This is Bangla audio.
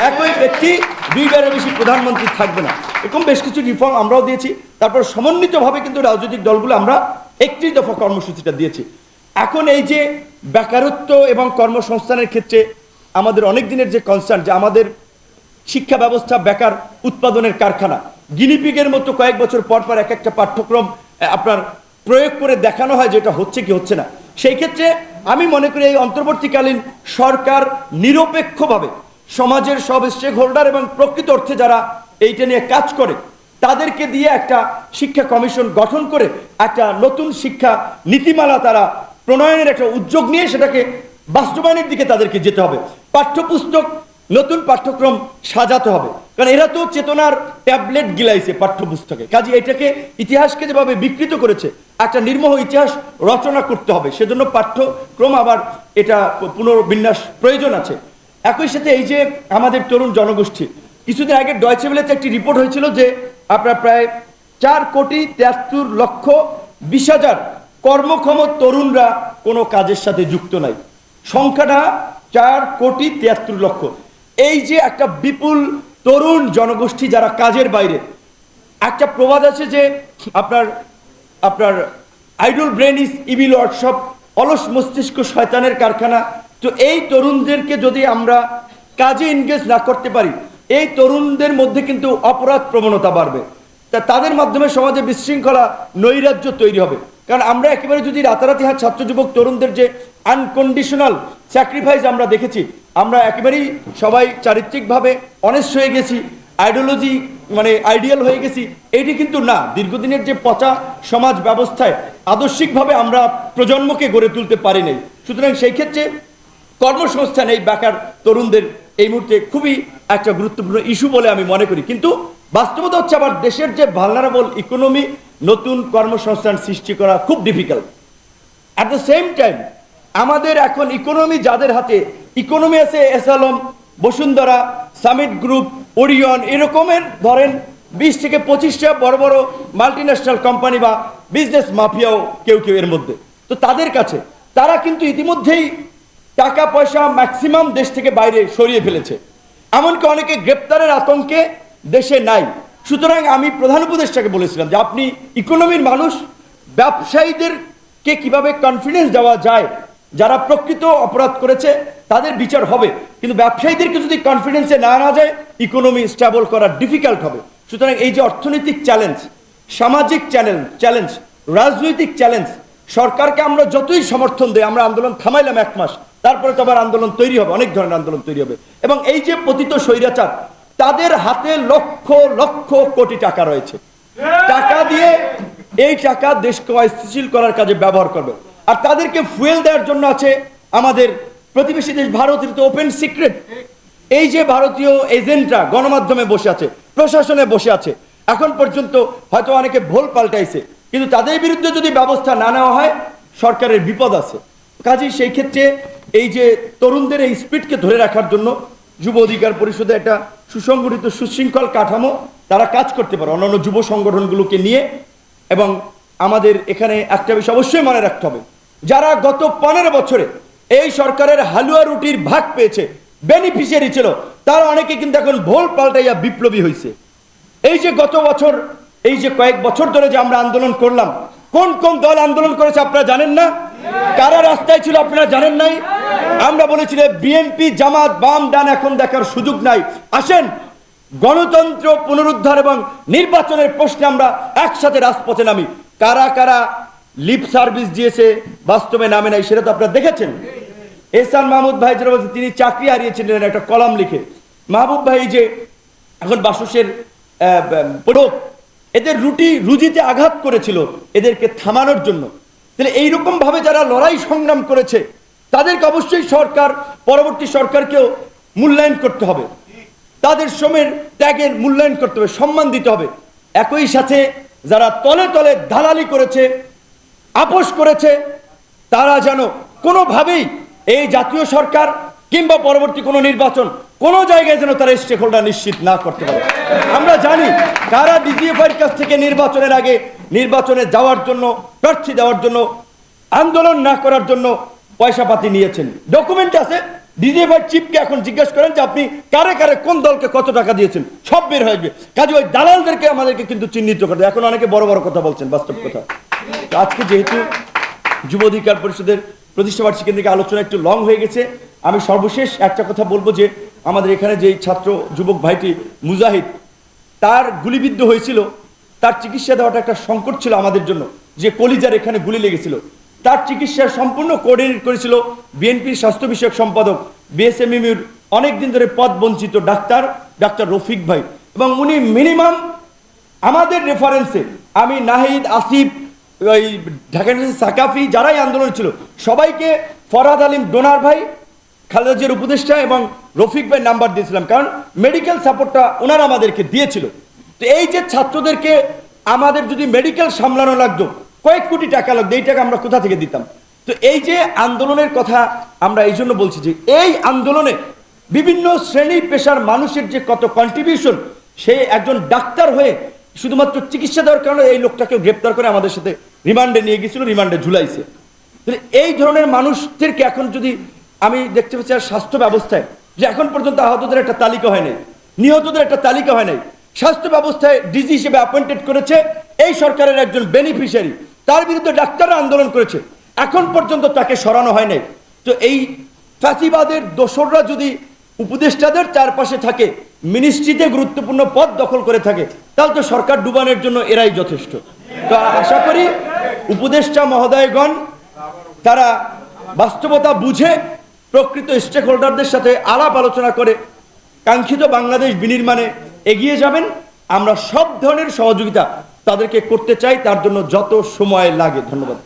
একই ব্যক্তি দুইবারের বেশি প্রধানমন্ত্রী থাকবে না। এরকম বেশ কিছু রিফর্ম আমরাও দিয়েছি। তারপর সমন্বিতভাবে কিন্তু রাজনৈতিক দলগুলো আমরা 31 দফা কর্মসূচিটা দিয়েছি। এখন এই যে বেকারত্ব এবং কর্মসংস্থানের ক্ষেত্রে আমাদের অনেক দিনের যে কনসার্ন, যে আমাদের শিক্ষা ব্যবস্থা বেকার উৎপাদনের কারখানা, গিনিপিগের মতো কয়েক বছর পর পর এক একটা পাঠ্যক্রম আপনার প্রয়োগ করে দেখানো হয় যেটা হচ্ছে কি হচ্ছে না। সেই ক্ষেত্রে আমি মনে করি এই অন্তর্বর্তীকালীন সরকার নিরপেক্ষভাবে সমাজের সব স্টেক হোল্ডার এবং প্রকৃত অর্থে যারা এইটা নিয়ে কাজ করে তাদেরকে দিয়ে একটা শিক্ষা কমিশন গঠন করে একটা নতুন শিক্ষা নীতিমালা তারা প্রণয়নের একটা উদ্যোগ নিয়ে সেটাকে বাস্তবায়নের দিকে তাদেরকে যেতে হবে। পাঠ্যপুস্তক নতুন পাঠ্যক্রম সাজাতে হবে, কারণ এরা তো চেতনার ট্যাবলেট গিলাইছে পাঠ্যপুস্তকে। কাজে এটাকে ইতিহাসকে যেভাবে বিকৃত করেছে একটা নির্মোহ ইতিহাস রচনা করতে হবে, সেজন্য পাঠ্যক্রম আবার এটা পুনর্বিন্যাস প্রয়োজন আছে। একই সাথে এই যে আমাদের তরুণ জনগোষ্ঠী, কিছুদিন আগে ডয়চে ভেলেতে একটি রিপোর্ট হয়েছিল যে আপনার প্রায় 4,73,20,000 কর্মক্ষম তরুণরা কোনো কাজের সাথে যুক্ত নাই। সংখ্যাটা 4,73,00,000। এই যে একটা বিপুল তরুণ জনগোষ্ঠী যারা কাজের বাইরে, একটা প্রবাদ আছে যে আপনার আপনার idol brain is evil workshop, অলস মস্তিষ্ক শয়তানের কারখানা। তো এই তরুণদেরকে যদি আমরা কাজে এনগেজ না করতে পারি, এই তরুণদের মধ্যে কিন্তু অপরাধ প্রবণতা বাড়বে, তা তাদের মাধ্যমে সমাজে বিশৃঙ্খলা নৈরাজ্য তৈরি হবে। কারণ আমরা একেবারে যদি রাতারাতি ছাত্র যুবক তরুণদের যে আনকন্ডিশনাল স্যাক্রিফাইস আমরা দেখেছি, আমরা একেবারেই সবাই চারিত্রিকভাবে অনেস্ট হয়ে গেছি, আইডিওলজি মানে আইডিয়াল হয়ে গেছি, এইটি কিন্তু না। দীর্ঘদিনের যে পচা সমাজ ব্যবস্থায় আদর্শিকভাবে আমরা প্রজন্মকে গড়ে তুলতে পারি নাই। সুতরাং সেই ক্ষেত্রে কর্মসংস্থান এই বেকার তরুণদের এই মুহূর্তে খুবই একটা গুরুত্বপূর্ণ ইস্যু বলে আমি মনে করি। কিন্তু বাস্তবতা হচ্ছে আবার দেশের যে ভালনারেবল ইকোনমি, নতুন কর্মসংস্থান সৃষ্টি করা খুব difficult. At the same time আমাদের এখন ইকোনমি যাদের হাতে, ইকোনমি আছে এসালম, বসুন্ধরা, সামিট গ্রুপ, ওরিয়ন, এরকমের ধরেন 20 থেকে 25টা বড় বড় মাল্টিন্যাশনাল কোম্পানি বা বিজনেস মাফিয়াও কেউ কেউ এর মধ্যে। তো তাদের কাছে তারা কিন্তু ইতিমধ্যেই টাকা পয়সা ম্যাক্সিমাম দেশ থেকে বাইরে সরিয়ে ফেলেছে, এমনকি অনেকে গ্রেপ্তারের আতঙ্কে দেশে নাই। সুতরাং আমি প্রধান উপদেষ্টাকে বলেছিলাম যে আপনি ইকোনমির মানুষ, ব্যবসায়ীদেরকে কিভাবে কনফিডেন্স দেওয়া যায়, যারা প্রকৃত অপরাধ করেছে তাদের বিচার হবে, কিন্তু ব্যবসায়ীদেরকে যদি কনফিডেন্সে না আনা যায় ইকোনমি স্টেবল করা ডিফিকাল্ট হবে। সুতরাং এই যে অর্থনৈতিক চ্যালেঞ্জ, সামাজিক চ্যালেঞ্জ, রাজনৈতিক চ্যালেঞ্জ, সরকারকে আমরা যতই সমর্থন দেই, আমরা আন্দোলন থামাইলাম 1 মাস, তারপরে তো আবার আন্দোলন তৈরি হবে, অনেক ধরনের আন্দোলন তৈরি হবে। এবং এই যে পতিত স্বৈরাচার, তাদের হাতে লক্ষ লক্ষ কোটি টাকা রয়েছে, টাকা দিয়ে এই টাকা দেশকে অস্থিতিশীল করার কাজে ব্যবহার করবে। আর তাদেরকে ফুয়েল দেওয়ার জন্য আছে আমাদের প্রতিবেশী দেশ ভারতের তো ওপেন সিক্রেট। এই যে ভারতীয় এজেন্টরা গণমাধ্যমে বসে আছে, প্রশাসনে বসে আছে, এখন পর্যন্ত হয়তো অনেকে ভুল পাল্টাইছে, কিন্তু তাদের বিরুদ্ধে যদি ব্যবস্থা না নেওয়া হয় সরকারের বিপদ আছে। কাজেই সেই ক্ষেত্রে এই যে তরুণদের এই স্পিডকে ধরে রাখার জন্য যুব অধিকার পরিষদে একটা সুসংগঠিত সুশৃঙ্খল কাঠামো তারা কাজ করতে পারে অন্যান্য যুব সংগঠনগুলোকে নিয়ে। এবং আমাদের এখানে একটা বিষয় অবশ্যই মনে রাখতে হবে, যারা গত 15 বছরে এই সরকারের হালুয়া রুটির ভাগ পেয়েছে, বেনিফিশিয়ারি ছিল, তারা অনেকে কিন্তু এখন ভোল পাল্টাইয়া বিপ্লবী হয়েছে। এই যে গত বছর, এই যে কয়েক বছর ধরে যে আমরা আন্দোলন করলাম, কোন কোন দল আন্দোলন করেছে আপনারা জানেন না? কারা রাস্তায় ছিল আপনারা জানেন নাই? আমরা বলেছিলাম বিএনপি, জামাত, বাম, ডান এখন দেখার সুযোগ নাই, আসেন গণতন্ত্র পুনরুদ্ধার এবং নির্বাচনের প্রশ্নে আমরা একসাথে রাজপথে নামি। কারা কারা লিপ সার্ভিস দিয়েছে, বাস্তবে নামে নাই, সেটা তো আপনারা দেখেছেন। এহসান মাহমুদ ভাই যারা বলছে তিনি চাকরি হারিয়েছিলেন একটা কলাম লিখে, মাহবুব ভাই যে এখন বাসসের প্রয়োগ, এদের রুজিতে আঘাত করেছিল এদেরকে থামানোর জন্য। তাহলে এইরকম ভাবে যারা লড়াই সংগ্রাম করেছে তাদেরকে অবশ্যই সরকার, পরবর্তী সরকারকেও মূল্যায়ন করতে হবে, তাদের শ্রমের ত্যাগের মূল্যায়ন করতে হবে, সম্মান দিতে হবে। একই সাথে যারা তলে তলে দালালি করেছে, আপোষ করেছে, তারা যেন কোনোভাবেই এই জাতীয় সরকার কিংবা পরবর্তী কোনো নির্বাচন কোনো জায়গায় যেন তারা স্টেক হোল্ডার নিশ্চিত না করতে পারে। আমরা জানি কারা ডিজিএফআইয়ের কাছ থেকে নির্বাচনের আগে নির্বাচনে যাওয়ার জন্য, প্রার্থী দেওয়ার জন্য, আন্দোলন না করার জন্য পয়সা পাতি নিয়েছেন। ডকুমেন্ট আছে, ডিজিএফআই চিফকে এখন জিজ্ঞেস করেন যে আপনি কারে কারে কোন দলকে কত টাকা দিয়েছেন, সব বের হয়ে যাবে। কাজে ওই দালালদেরকে আমাদেরকে কিন্তু চিহ্নিত করতে, এখন অনেকে বড় বড় কথা বলছেন, বাস্তব কথা। তো আজকে যেহেতু যুব অধিকার পরিষদের প্রতিষ্ঠাবার্ষিকী থেকে আলোচনা একটু লং হয়ে গেছে, আমি সর্বশেষ একটা কথা বলবো যে আমাদের এখানে যে ছাত্র যুবক ভাইটি মুজাহিদ, তার গুলিবিদ্ধ হয়েছিল, তার চিকিৎসা দেওয়াটা একটা সংকট ছিল আমাদের জন্য, যে কলিজার এখানে গুলি লেগেছিল। তার চিকিৎসা সম্পূর্ণ কোঅর্ডিনেট করেছিল বিএনপির স্বাস্থ্য বিষয়ক সম্পাদক, বিএসএমইউর অনেকদিন ধরে পদ বঞ্চিত ডাক্তার রফিক ভাই, এবং উনি মিনিমাম আমাদের রেফারেন্সে, আমি নাহিদ, আসিফ, ওই ঢাকা সাকাফি যারাই আন্দোলন ছিল সবাইকে ফরহাদ আলিম ডোনার ভাই, খালেদা জিয়ার উপদেষ্টা এবং রফিক ভাই নাম্বার দিয়েছিলাম, কারণ মেডিকেল সাপোর্টটা ওনারা আমাদেরকে দিয়েছিল। তো এই যে ছাত্রদেরকে আমাদের যদি মেডিকেল সামলানো লাগতো, কয়েক কোটি টাকা লাগতো, এই টাকা আমরা কোথা থেকে দিতাম? তো এই যে আন্দোলনের কথা আমরা এই জন্য বলছি যে এই আন্দোলনে বিভিন্ন শ্রেণী পেশার মানুষের যে কত কন্ট্রিবিউশন, সে একজন ডাক্তার হয়ে শুধুমাত্র চিকিৎসা দেওয়ার কারণে এই লোকটাকে গ্রেপ্তার করে আমাদের সাথে রিমান্ডে নিয়ে গেছিল, রিমান্ডে ঝুলাইছে। এই ধরনের মানুষদেরকে এখন যদি আমি দেখতে পাচ্ছি আর স্বাস্থ্য ব্যবস্থায় যে এখন পর্যন্ত আহতদের একটা তালিকা হয় নাই, নিহতদের একটা তালিকা হয় নাই, স্বাস্থ্য ব্যবস্থায় ডিজি হিসেবে অ্যাপয়েন্টেড করেছে এই সরকারের একজন বেনিফিশিয়ারি, তার বিরুদ্ধে ডাক্তাররা আন্দোলন করেছে, এখন পর্যন্ত তাকে সরানো হয় নাই। তো এই ফ্যাসিবাদের দোসররা যদি উপদেষ্টাদের চারপাশে থাকে, মিনিস্ট্রিতে গুরুত্বপূর্ণ পদ দখল করে থাকে, তাহলে তো সরকার ডুবানোর জন্য এরাই যথেষ্ট। তো আশা করি উপদেষ্টা মহোদয়গণ তারা বাস্তবতা বুঝে প্রকৃত স্টেক হোল্ডারদের সাথে আলাপ আলোচনা করে কাঙ্ক্ষিত বাংলাদেশ বিনির্মাণে এগিয়ে যাবেন। আমরা সব ধরনের সহযোগিতা তাদেরকে করতে চাই, তার জন্য যত সময় লাগে। ধন্যবাদ।